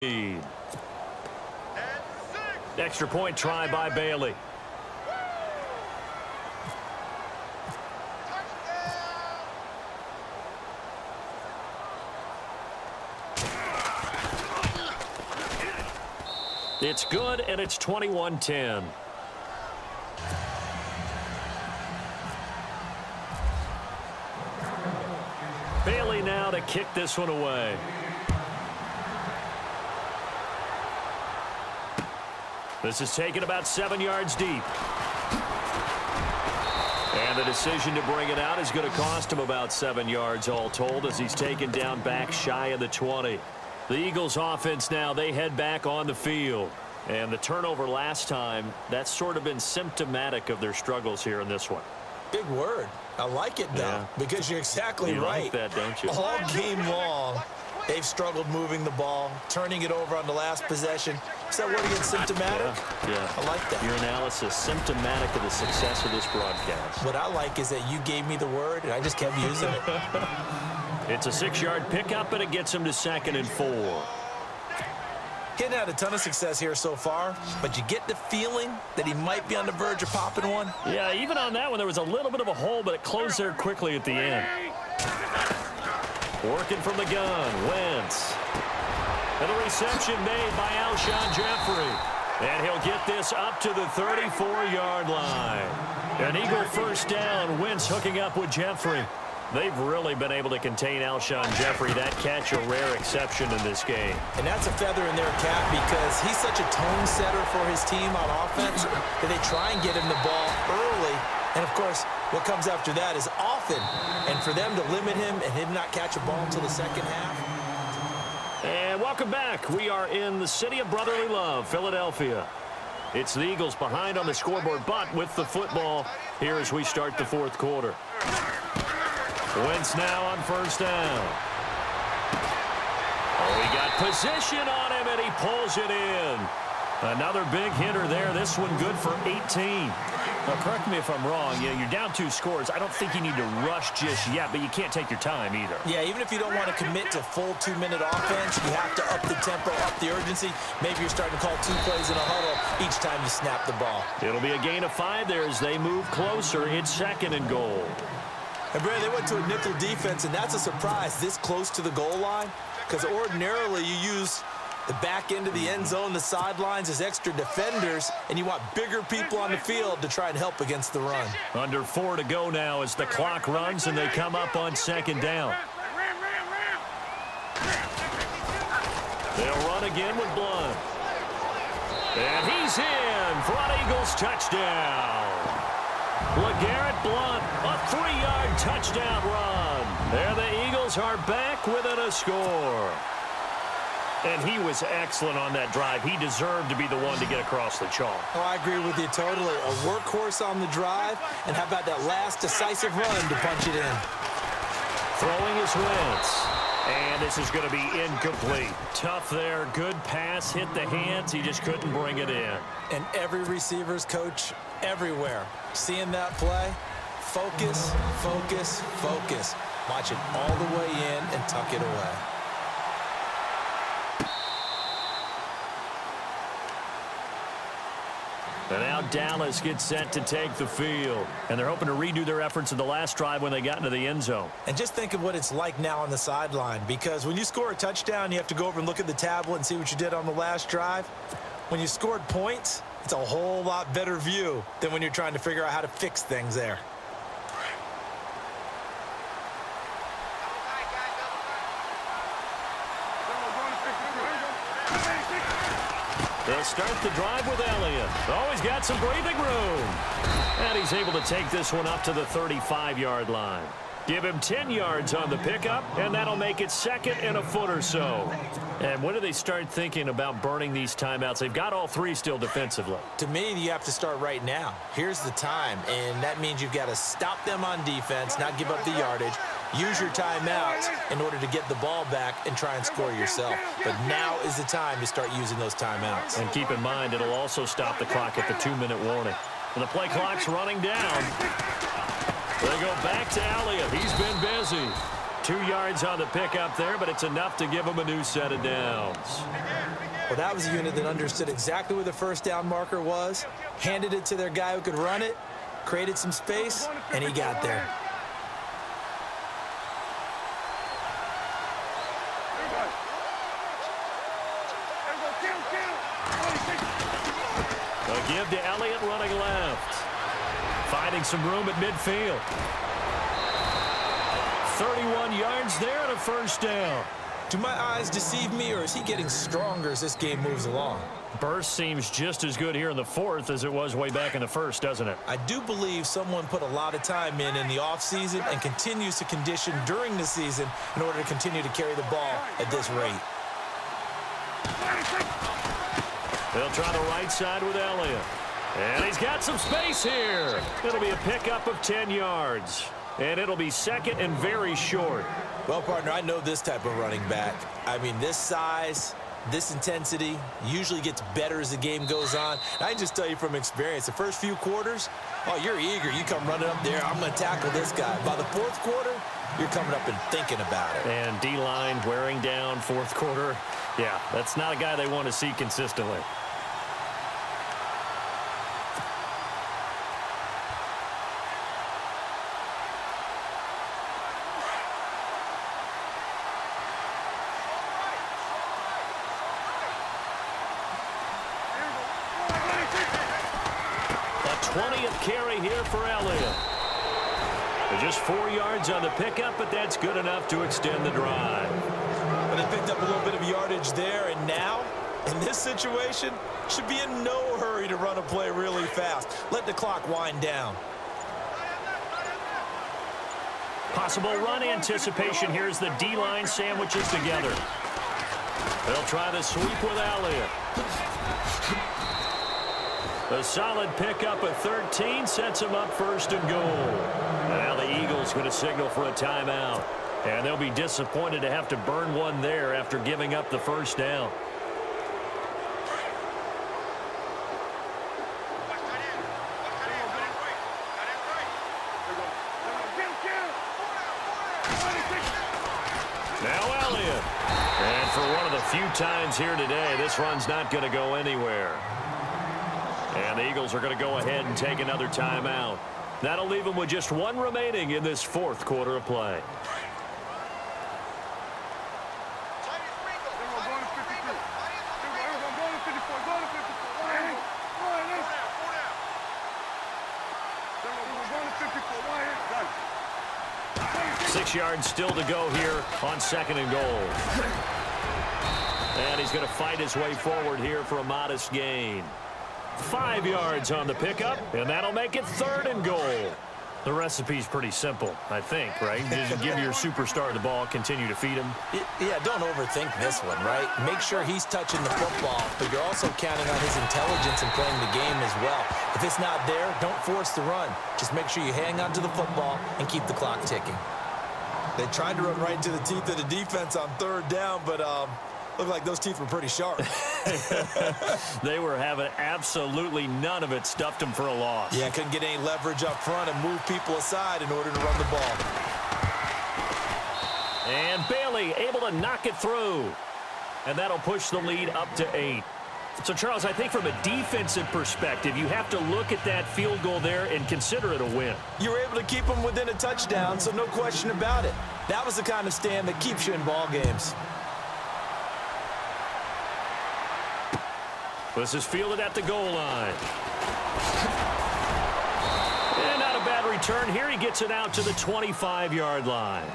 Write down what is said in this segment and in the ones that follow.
lead. Extra point try by Bailey. It's good, and it's 21-10. Bailey now to kick this one away. This is taken about 7 yards deep. And the decision to bring it out is going to cost him about 7 yards all told as he's taken down back shy of the 20. The Eagles offense now, they head back on the field. And the turnover last time, that's sort of been symptomatic of their struggles here in this one. Big word. I like it, though, because you're exactly right. You like that, don't you? All game long, they've struggled moving the ball, turning it over on the last possession. Is that word again, symptomatic? Yeah. I like that. Your analysis, symptomatic of the success of this broadcast. What I like is that you gave me the word, and I just kept using it. It's a 6-yard pickup, and it gets him to 2nd and 4. Getting had a ton of success here so far, but you get the feeling that he might be on the verge of popping one. Yeah, even on that one, there was a little bit of a hole, but it closed there quickly at the end. Working from the gun, Wentz. And the reception made by Alshon Jeffrey. And he'll get this up to the 34-yard line. An Eagle first down, Wentz hooking up with Jeffrey. They've really been able to contain Alshon Jeffrey. That catch a rare exception in this game. And that's a feather in their cap because he's such a tone setter for his team on offense that they try and get him the ball early. And, of course, what comes after that is often. And for them to limit him and him not catch a ball until the second half. And welcome back. We are in the city of brotherly love, Philadelphia. It's the Eagles behind on the scoreboard, but with the football here as we start the fourth quarter. Wentz now on first down. Oh, he got position on him, and he pulls it in. Another big hitter there. This one good for 18. Now, correct me if I'm wrong. Yeah, you're down 2 scores. I don't think you need to rush just yet, but you can't take your time either. Yeah, even if you don't want to commit to full 2-minute offense, you have to up the tempo, up the urgency. Maybe you're starting to call 2 plays in a huddle each time you snap the ball. It'll be a gain of 5 there as they move closer. It's 2nd and goal. And, Brad, they went to a nickel defense, and that's a surprise this close to the goal line because ordinarily you use the back end of the end zone, the sidelines as extra defenders, and you want bigger people on the field to try and help against the run. Under 4 to go now as the clock runs and they come up on 2nd down. They'll run again with Blunt. And he's in for an Eagles touchdown. LeGarrette Blunt, a 3-yard touchdown run. There the Eagles are back within a score. And he was excellent on that drive. He deserved to be the one to get across the chalk. Oh, I agree with you totally. A workhorse on the drive, and how about that last decisive run to punch it in? Throwing his Wentz. And this is going to be incomplete. Tough there. Good pass. Hit the hands. He just couldn't bring it in. And every receiver's coach everywhere. Seeing that play, focus, focus, focus. Watch it all the way in and tuck it away. And now Dallas gets set to take the field. And they're hoping to redo their efforts in the last drive when they got into the end zone. And just think of what it's like now on the sideline. Because when you score a touchdown, you have to go over and look at the tablet and see what you did on the last drive. When you scored points, it's a whole lot better view than when you're trying to figure out how to fix things there. They'll start the drive with Elliott. Oh, he's got some breathing room. And he's able to take this one up to the 35-yard line. Give him 10 yards on the pickup, and that'll make it 2nd and a foot or so. And when do they start thinking about burning these timeouts? They've got all 3 still defensively. To me, you have to start right now. Here's the time, and that means you've got to stop them on defense, not give up the yardage, use your timeouts in order to get the ball back and try and score yourself. But now is the time to start using those timeouts. And keep in mind, it'll also stop the clock at the 2-minute warning. And the play clock's running down. They go back to Elliott. He's been busy. 2 yards on the pickup there, but it's enough to give him a new set of downs. Well, that was a unit that understood exactly where the first down marker was, handed it to their guy who could run it, created some space, and he got there. A give to Elliott running left. Finding some room at midfield. 31 yards there and a first down. Do my eyes deceive me, or is he getting stronger as this game moves along? Burst seems just as good here in the fourth as it was way back in the first, doesn't it? I do believe someone put a lot of time in the offseason and continues to condition during the season in order to continue to carry the ball at this rate. They'll try the right side with Elliott. And he's got some space here. It'll be a pickup of 10 yards. And it'll be second and very short. Well, partner, I know this type of running back. I mean, this size, this intensity usually gets better as the game goes on. And I can just tell you from experience, the first few quarters, oh, you're eager. You come running up there, I'm going to tackle this guy. By the fourth quarter, you're coming up and thinking about it. And D-line wearing down fourth quarter. Yeah, that's not a guy they want to see consistently. A 20th carry here for Elliott. Just 4 yards on the pickup, but that's good enough to extend the drive. But they picked up a little bit of yardage there, and now, in this situation, should be in no hurry to run a play really fast. Let the clock wind down. Possible run anticipation here as the D-line sandwiches together. They'll try the sweep with Elliott. A solid pickup of 13 sets him up first and goal. Now the Eagles going to signal for a timeout. And they'll be disappointed to have to burn one there after giving up the first down. Now Elliott. And for one of the few times here today, this run's not going to go anywhere. And the Eagles are going to go ahead and take another timeout. That'll leave them with just one remaining in this fourth quarter of play. Six yards still to go here on second and goal. And he's going to fight his way forward here for a modest gain. 5 yards on the pickup, and that'll make it third and goal. The recipe's pretty simple, I think, right? Just give your superstar the ball, continue to feed him. Yeah, don't overthink this one, right? Make sure he's touching the football, but you're also counting on his intelligence in playing the game as well. If it's not there, don't force the run. Just make sure you hang on to the football and keep the clock ticking. They tried to run right into the teeth of the defense on third down, but looked like those teeth were pretty sharp. They were having absolutely none of it. Stuffed them for a loss. Yeah, couldn't get any leverage up front and move people aside in order to run the ball. And Bailey able to knock it through. And that'll push the lead up to 8. So, Charles, I think from a defensive perspective, you have to look at that field goal there and consider it a win. You were able to keep them within a touchdown, so no question about it. That was the kind of stand that keeps you in ball games. This is fielded at the goal line. And not a bad return here. He gets it out to the 25-yard line.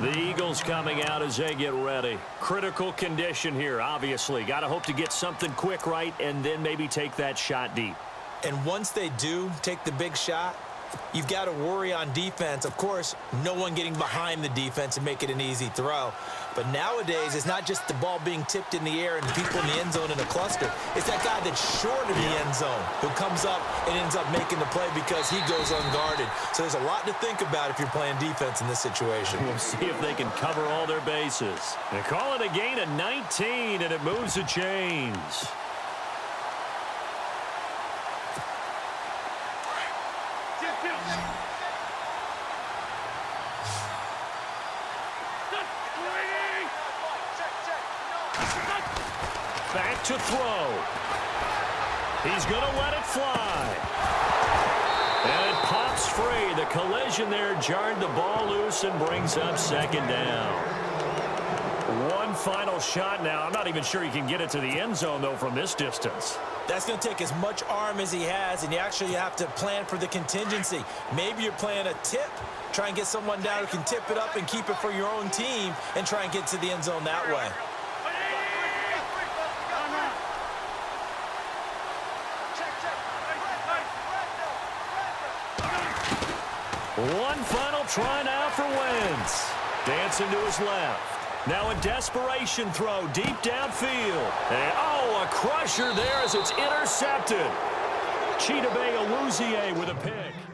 The Eagles coming out as they get ready. Critical condition here, obviously. Got to hope to get something quick right and then maybe take that shot deep. And once they do take the big shot, you've got to worry on defense. Of course, no one getting behind the defense and make it an easy throw. But nowadays, it's not just the ball being tipped in the air and people in the end zone in a cluster. It's that guy that's short of the end zone who comes up and ends up making the play because he goes unguarded. So there's a lot to think about if you're playing defense in this situation. We'll see if they can cover all their bases. They call it a gain of 19, and it moves the chains. Back to throw. He's going to let it fly. And it pops free. The collision there jarred the ball loose and brings up second down. One final shot now. I'm not even sure he can get it to the end zone, though, from this distance. That's going to take as much arm as he has, and you actually have to plan for the contingency. Maybe you're playing a tip. Try and get someone down who can tip it up and keep it for your own team and try and get to the end zone that way. One final try now for Wentz. Dancing to his left. Now a desperation throw deep downfield. And, a crusher there as it's intercepted. Chidobe Awuzie with a pick.